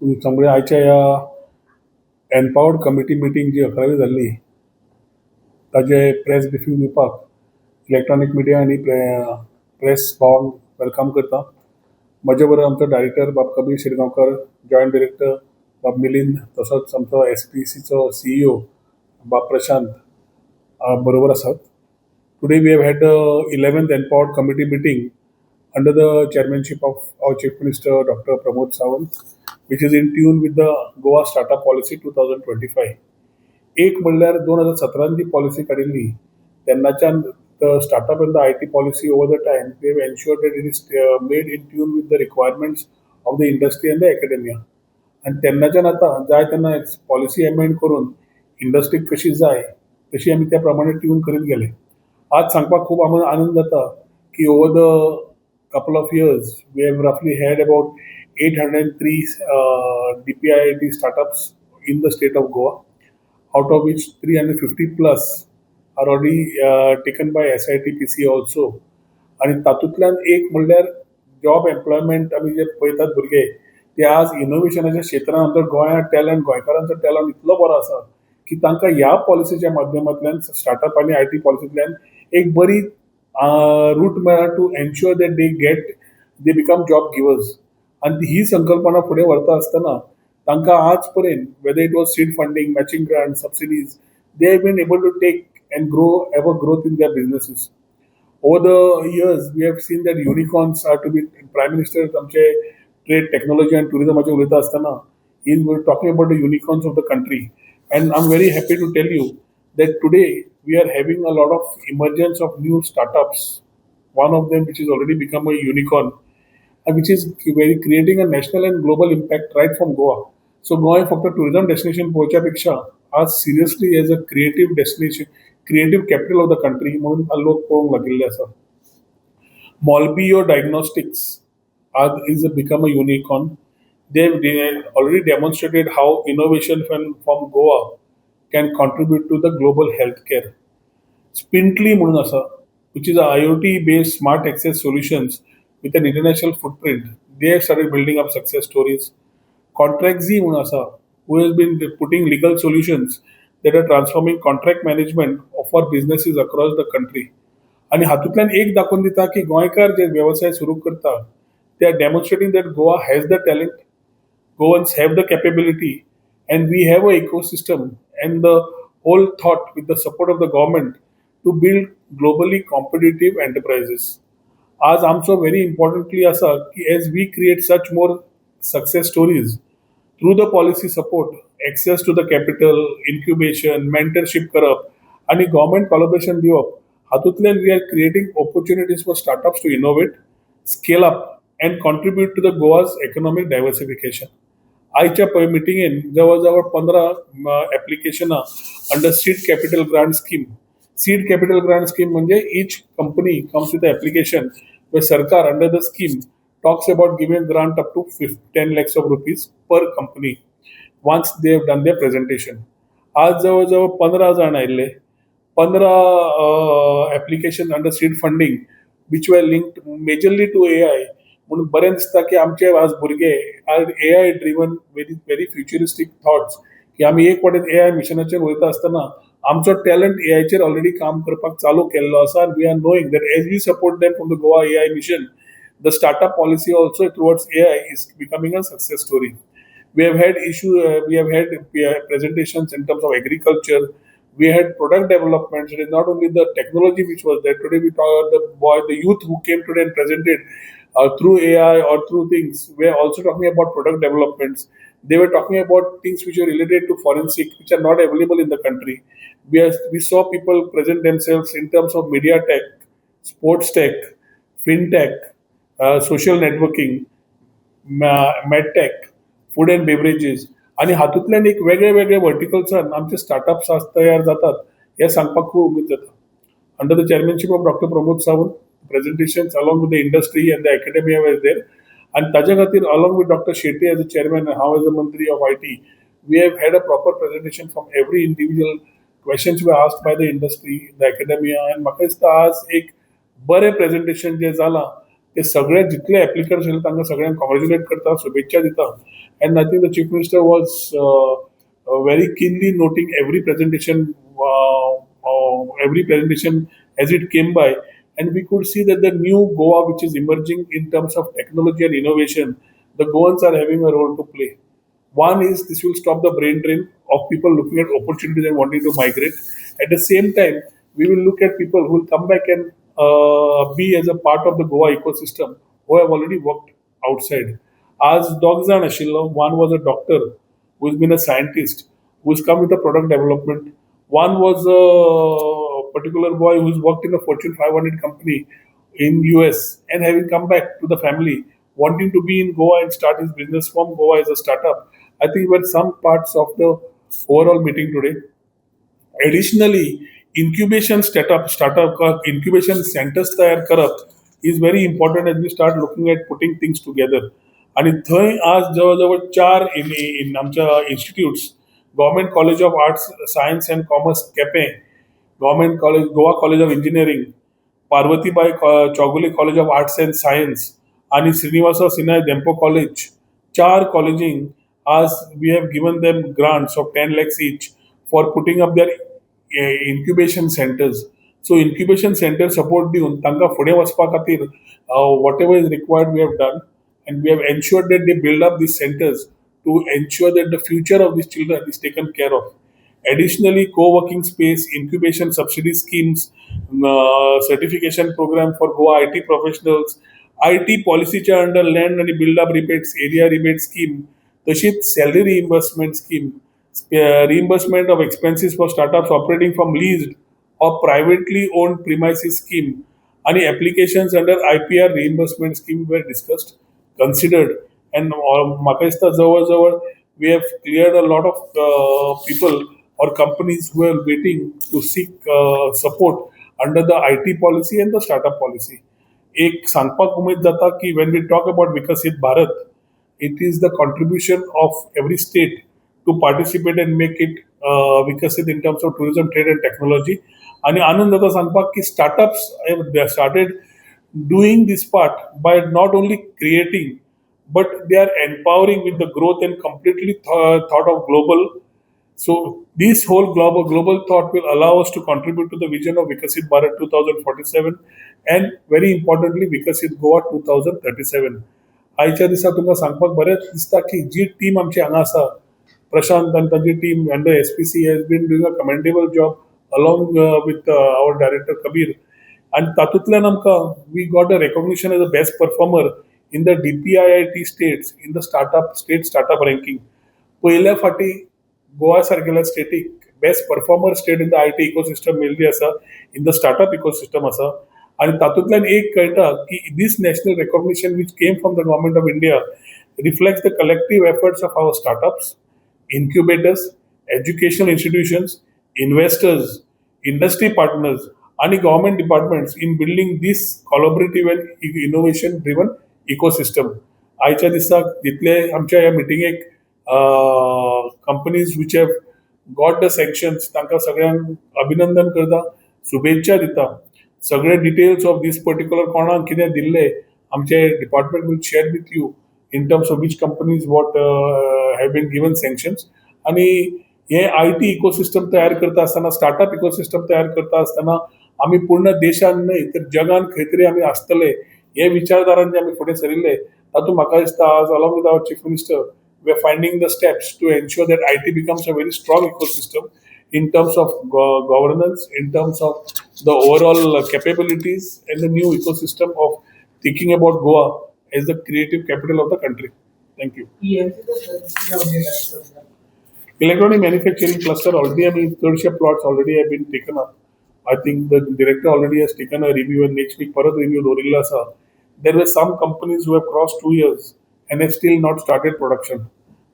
तुमच्यामुळे आयच्या या एम्पावर्ड कमिटी मिटींग जी 11वी जाल्ली ताजे प्रेस ब्रिफींग दिवपाक इलेक्ट्रॉनिक मिडिया आनी प्रेस भावांक वेलकम करता. म्हजे बरोबर आमचो डायरेक्टर बाब कबीर शिरगांवकर, जॉयंट डायरेक्टर बाब मिलिंद, तसोच आमचो SPCचो CEO बाब प्रशांत बरोबर आसात. Today we have had the 11th Empowered Committee meeting under the chairmanship of our Chief Minister Dr. Pramod Sawant, which is in tune with the Goa Startup Policy 2025. एक म्हणल्यार 2017 जी policy काडिल्ली तेन्नाच्यान the startup and the IT policy over the time, they have ensured that it is made in tune with the requirements of the industry and the academia. आणि तेन्नाच्यान आतां जाय तेन्ना policy amend करून इंडस्ट्रीक कशी जाय तशी आमी त्या प्रमाणे ट्यून करीत गेले. आज सांगपाक खूब आनंद जाता की over the couple of years we have roughly had about 803 DPIIT startups in the state of Goa, out of which 350 plus are already taken by SITPC also. आणि तातूंतल्यान एक म्हणल्यार जॉब एम्प्लॉयमेंट आमी जे पळयतात भुरगे ते आज इनोव्हेशनाच्या क्षेत्रांत आमचो गोंयांत टॅलंट, गोंयकारांचो टॅलंट इतलो बरो आसा की तांकां ह्या पॉलिसीच्या माध्यमांतल्यान स्टार्टअप आनी IT पॉलिसींतल्यान एक बरी रूट मेळ्ळा to ensure that they become job givers. आणि ही संकल्पना फुडें व्हरता आसतना तांकां आज पर्यंत whether it was seed funding, matching grant, subsidies, they have been able to take and have a growth in their businesses. Over the years, we have seen that unicorns are to be Prime Minister amche trade, technology and tourism ache uleta astana he is talking about the unicorns of the country, and I'm very happy to tell you that today we are having a lot of emergence of new startups. One of them which has already become a unicorn and which is very creating a national and global impact right from Goa. So Goa फक्त tourism destination पोवच्या पेक्षा आज seriously as a creative destination, creative capital of the country म्हणून लोक पळोवंक लागिल्ले आसा. Molbio Diagnostics is become a unicorn. They already demonstrated how innovation from Goa can contribute to the global healthcare. Spintly म्हणून आसा, which is a IoT based smart access solutions with an international footprint. They have started building up success stories. Contractz म्हणून आसा, who has been putting legal solutions that are transforming contract management for businesses across the country. आणि हातूंतल्यान एक दाखोवन दिता की गोंयकार जे व्यवसाय सुरू करता they are demonstrating that Goa has the talent, Goans have the capability, and we have an ecosystem and the whole thought with the support of the government to build globally competitive enterprises. आज आमचो very importantly आसा की as we create such more success stories through the policy support, access to the capital, incubation, mentorship करप आणि government collaboration दिवप, हातूंतल्यान we are creating opportunities for startups to innovate, scale up and contribute to the Goa's economic diversification. आयच्या मिटिंगेन जवळ 15 ॲप्लिकेशनां under seed capital grant scheme. Seed capital grant scheme म्हणजे each company comes with an application where सरकार under the scheme talks about giving grant up to 10 lakhs of rupees per company once they have done their presentation. आज जवळ 15 जण आयिल्ले, 15 application under seed funding which were linked majorly to AI. म्हणून बरें दिसता की आमचे आज भुरगे are AI driven very futuristic thoughts की आमी एक वाटेन AI मिशनाचेर वयता आसतना आमचो टॅलंट AIचेर ऑलरेडी काम करपाक चालू केल्लो आसा. We are knowing that as we support them from the Goa AI mission, the startup policy also towards AI is becoming a success story. We have had presentations in terms of agriculture. We had product development. It is not only the technology which was there. Today we talk about the youth who came today and presented through AI or through things. We are also talking about product developments. They were talking about things which are related to forensic, which are not available in the country. We saw people present themselves in terms of media tech, sports tech, fintech, social networking, medtech, food and beverages आणि हातूंतल्यान एक वेगळे वेगळे वर्टिकल्सान आमचे startups तयार जातात हे सांगपाक खूब उमेद जाता. Under the chairmanship of doctor Pramod Sawant, presentations along with the industry and the academia was there. आणि ताज्या खातीर along with doctor Shetty as a chairman, हांव एज अ मंत्री of IT, we have had a proper presentation from every individual. Questions were asked by the industry, the academia, आनी म्हाका दिसता आज एक बरें प्रेझेंटेशन जें जालां ते सगळे जितले एप्लिकंट्स आशिल्ले तांकां सगळ्यांक कॉंग्रॅच्युलेट करता, शुभेच्छा दिता. And I think the chief minister was very keenly noting every presentation as it came by, and we could see that the new Goa, which is emerging in terms of technology and innovation, the Goans are having a role to play. One is this will stop the brain drain of people looking at opportunities and wanting to migrate. At the same time, we will look at people who will come back and be as a part of the Goa ecosystem who have already worked outside. As dogs जाण आशिल्लो, one was a doctor who's been a scientist, who's come with a product development. One was a particular boy who's worked in a Fortune 500 company in US and having come back to the family, wanting to be in Goa and start his business from Goa as a startup. I think were some parts of the overall meeting today. Additionally, incubation centers तयार करप is very important as we start looking at putting things together. आणि थंय आज जवळजवळ 4 in आमच्या institutes, government college of arts science and commerce Quepem, government college Goa college of engineering, Parvatibai Chowgule college of arts and science आणि Srinivasa Sinai Dempo college, 4 कॉलेजींक आज we have given them grants of 10 lakhs each for putting up their incubation centers. So incubation center support दिवन तांकां फुडें वचपा खातीर whatever is required we have done, and we have ensured that they build up these centers to ensure that the future of these children is taken care of. Additionally, co-working space, incubation subsidy schemes, certification program for Goa IT professionals, IT policyच्या under land आणि build up rebates, area rebate scheme, तशीच salary reimbursement scheme, reimbursement of expenses for startups operating from leased or privately owned premises scheme, and applications under IPR reimbursement scheme were discussed, considered, and म्हाका दिसता जवळ we have cleared a lot of people or companies who are waiting to seek support under the IT policy and the startup policy. एक सांगपाक उमेद जाता की when we talk about Vikasit Bharat, it is the contribution of every state to participate and make it Vikasit in terms of tourism, trade and technology. आणि आनंद जाता सांगपाक की startups have started doing this part by not only creating, but they are empowering with the growth and completely thought of global. So this whole global thought will allow us to contribute to the vision of Vikasit Bharat 2047 and very importantly Vikasit Goa 2037. आयच्या दिसा तुमकां सांगपाक बरें दिसता की जी team आमची हांगा आसा, प्रशांत आनी ताची team under SPC has been doing a commendable job along with our director Kabir. And तातूंतल्यान आमकां we got a recognition as a best performer in the DPIIT states in the state startup ranking. पहिल्या फाटी गोवा सारकेल्या स्टेटीक best performer state in the IT ecosystem मेळिल्ली आसा, in the startup ecosystem आसा. आणि तातूंतल्यान एक कळटा की this national recognition which came from the government of India reflects the collective efforts of our startups, incubators, educational institutions, investors, industry partners, and government departments in building this collaborative and innovation-driven ecosystem. आयच्या दिसाक जितले आमच्या ह्या मिटिंगेक companies which have got the sanctions तांकां सगळ्यांक अभिनंदन करता, शुभेच्छा दिता. सगळे डिटेल्स ऑफ दीस पर्टिक्युलर कोणाक कितें दिल्ले आमचे department will share with you in terms of which companies what have been given sanctions. आणि हे IT इकोसिस्टम तयार करता आसतना, स्टार्टअप इकोसिस्टम तयार करता आसतना आमी पूर्ण देशान न्हय तर जगान खंय तरी आमी आसतले हे विचारधारान जे आमी फुडें सरिल्ले, तातूंत म्हाका दिसता आज along with our chief minister we are finding the steps to ensure that IT becomes a very strong ecosystem in terms of governance, in terms of the overall capabilities and the new ecosystem of thinking about Goa as the creative capital of the country. Thank you. Electronic manufacturing cluster already, I mean, third plots already have been taken up. I think the director already has taken a review and next week Parat review Dorilla sa. There were some companies who have crossed 2 years and have still not started production.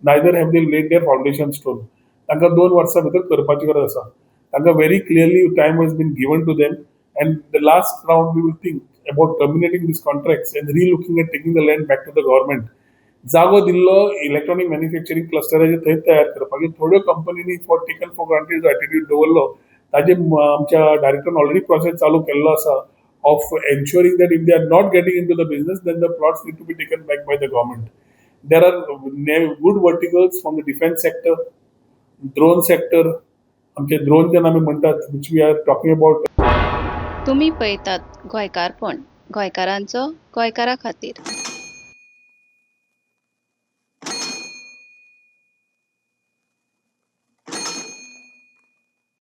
Neither have they laid their foundation stone. तांकां 2 वर्सां भितर करपाची गरज आसा. तांकां very clearly time has been given to them, and the last round we will think about terminating these contracts and re-looking at taking the land back to the government. जागो दिल्लो electronic manufacturing क्लस्टराचे थंय तयार करपाक. थोड्यो कंपनीनी for taken for granted जो attitude दवरलो ताजे आमच्या डायरेक्टरान ऑलरेडी प्रोसेस चालू केल्लो आसा of ensuring that if they are not getting into the business, then the plots need to be taken back by the government. There are good verticals from the defense sector, drone sector, आमचे drone ज्यांना आम्ही म्हणतात, which we are talking about. तुम्ही पळयतात गोंयकारपण, गोंयकारांचो गोंयकारा खातीर.